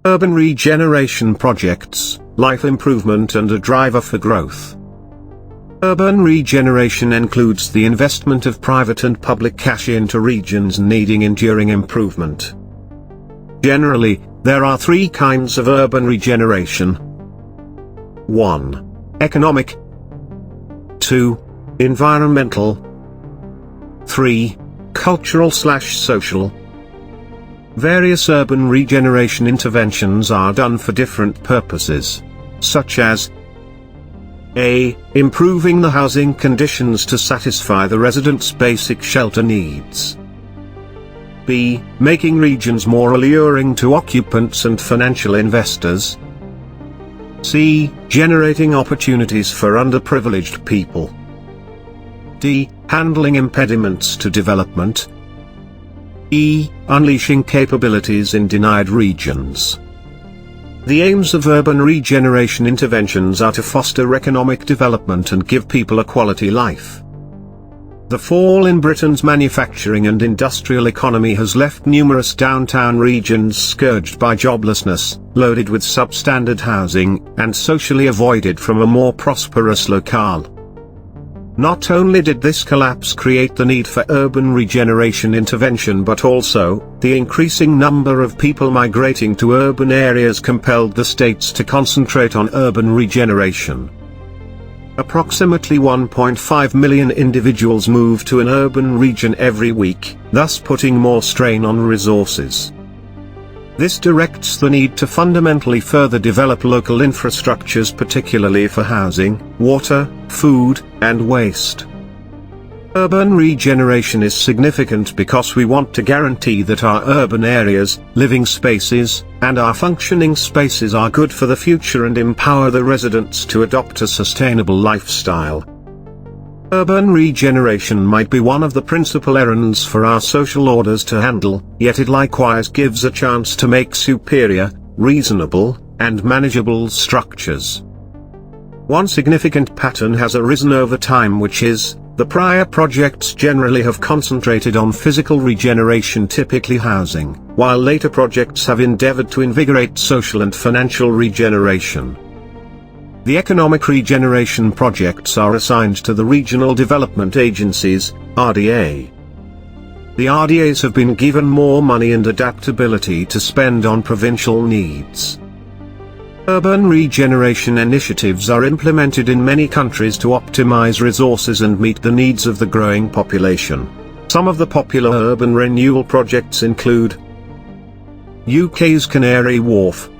Urban regeneration projects, life improvement and a driver for growth. Urban regeneration includes the investment of private and public cash into regions needing enduring improvement. Generally, there are three kinds of urban regeneration. 1. Economic. 2. Environmental. 3. Cultural/social. Various urban regeneration interventions are done for different purposes, such as a. Improving the housing conditions to satisfy the residents' basic shelter needs. B. Making regions more alluring to occupants and financial investors. C. Generating opportunities for underprivileged people. D. Handling impediments to development. E. Unleashing capabilities in denied regions. The aims of urban regeneration interventions are to foster economic development and give people a quality life. The fall in Britain's manufacturing and industrial economy has left numerous downtown regions scourged by joblessness, loaded with substandard housing, and socially avoided from a more prosperous locale. Not only did this collapse create the need for urban regeneration intervention, but also, the increasing number of people migrating to urban areas compelled the states to concentrate on urban regeneration. Approximately 1.5 million individuals move to an urban region every week, thus putting more strain on resources. This directs the need to fundamentally further develop local infrastructures, particularly for housing, water, food, and waste. Urban regeneration is significant because we want to guarantee that our urban areas, living spaces, and our functioning spaces are good for the future and empower the residents to adopt a sustainable lifestyle. Urban regeneration might be one of the principal errands for our social orders to handle, yet it likewise gives a chance to make superior, reasonable, and manageable structures. One significant pattern has arisen over time, which is, the prior projects generally have concentrated on physical regeneration, typically housing, while later projects have endeavored to invigorate social and financial regeneration. The economic regeneration projects are assigned to the Regional Development Agencies, RDA. The RDAs have been given more money and adaptability to spend on provincial needs. Urban regeneration initiatives are implemented in many countries to optimize resources and meet the needs of the growing population. Some of the popular urban renewal projects include UK's Canary Wharf,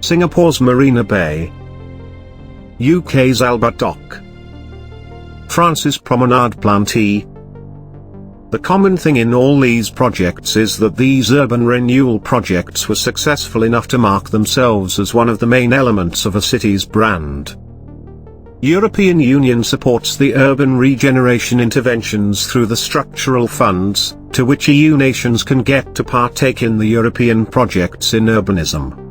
Singapore's Marina Bay, UK's Albert Dock, France's Promenade Plantée. The common thing in all these projects is that these urban renewal projects were successful enough to mark themselves as one of the main elements of a city's brand. European Union supports the urban regeneration interventions through the structural funds, to which EU nations can get to partake in the European projects in urbanism.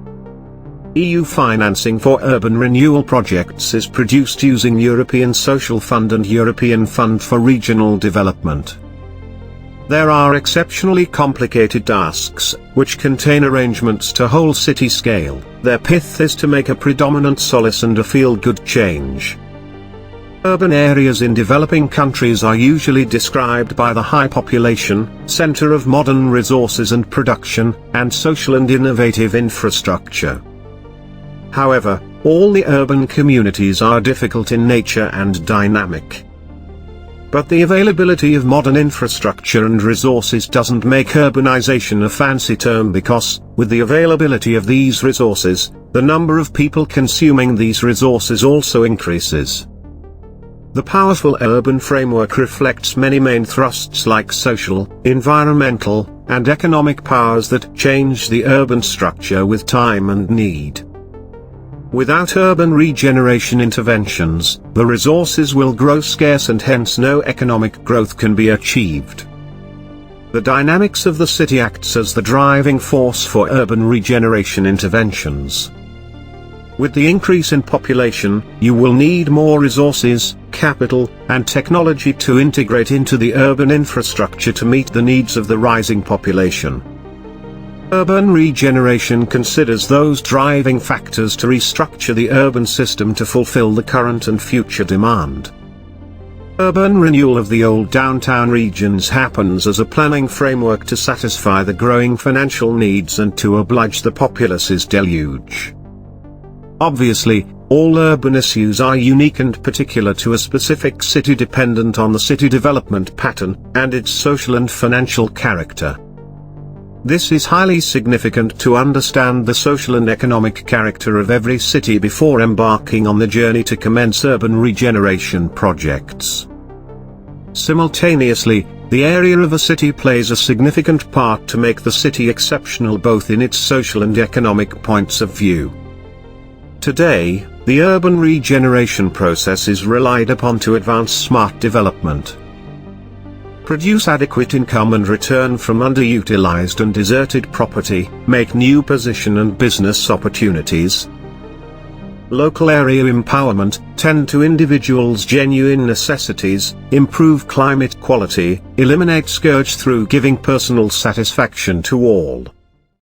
EU financing for urban renewal projects is produced using European Social Fund and European Fund for Regional Development. There are exceptionally complicated tasks, which contain arrangements to whole city scale. Their pith is to make a predominant solace and a feel-good change. Urban areas in developing countries are usually described by the high population, center of modern resources and production, and social and innovative infrastructure. However, all the urban communities are difficult in nature and dynamic. But the availability of modern infrastructure and resources doesn't make urbanization a fancy term, because, with the availability of these resources, the number of people consuming these resources also increases. The powerful urban framework reflects many main thrusts like social, environmental, and economic powers that change the urban structure with time and need. Without urban regeneration interventions, the resources will grow scarce and hence no economic growth can be achieved. The dynamics of the city acts as the driving force for urban regeneration interventions. With the increase in population, you will need more resources, capital, and technology to integrate into the urban infrastructure to meet the needs of the rising population. Urban regeneration considers those driving factors to restructure the urban system to fulfill the current and future demand. Urban renewal of the old downtown regions happens as a planning framework to satisfy the growing financial needs and to oblige the populace's deluge. Obviously, all urban issues are unique and particular to a specific city dependent on the city development pattern, and its social and financial character. This is highly significant to understand the social and economic character of every city before embarking on the journey to commence urban regeneration projects. Simultaneously, the area of a city plays a significant part to make the city exceptional both in its social and economic points of view. Today, the urban regeneration process is relied upon to advance smart development, produce adequate income and return from underutilized and deserted property, make new position and business opportunities, local area empowerment, tend to individuals' genuine necessities, improve climate quality, eliminate scourge through giving personal satisfaction to all.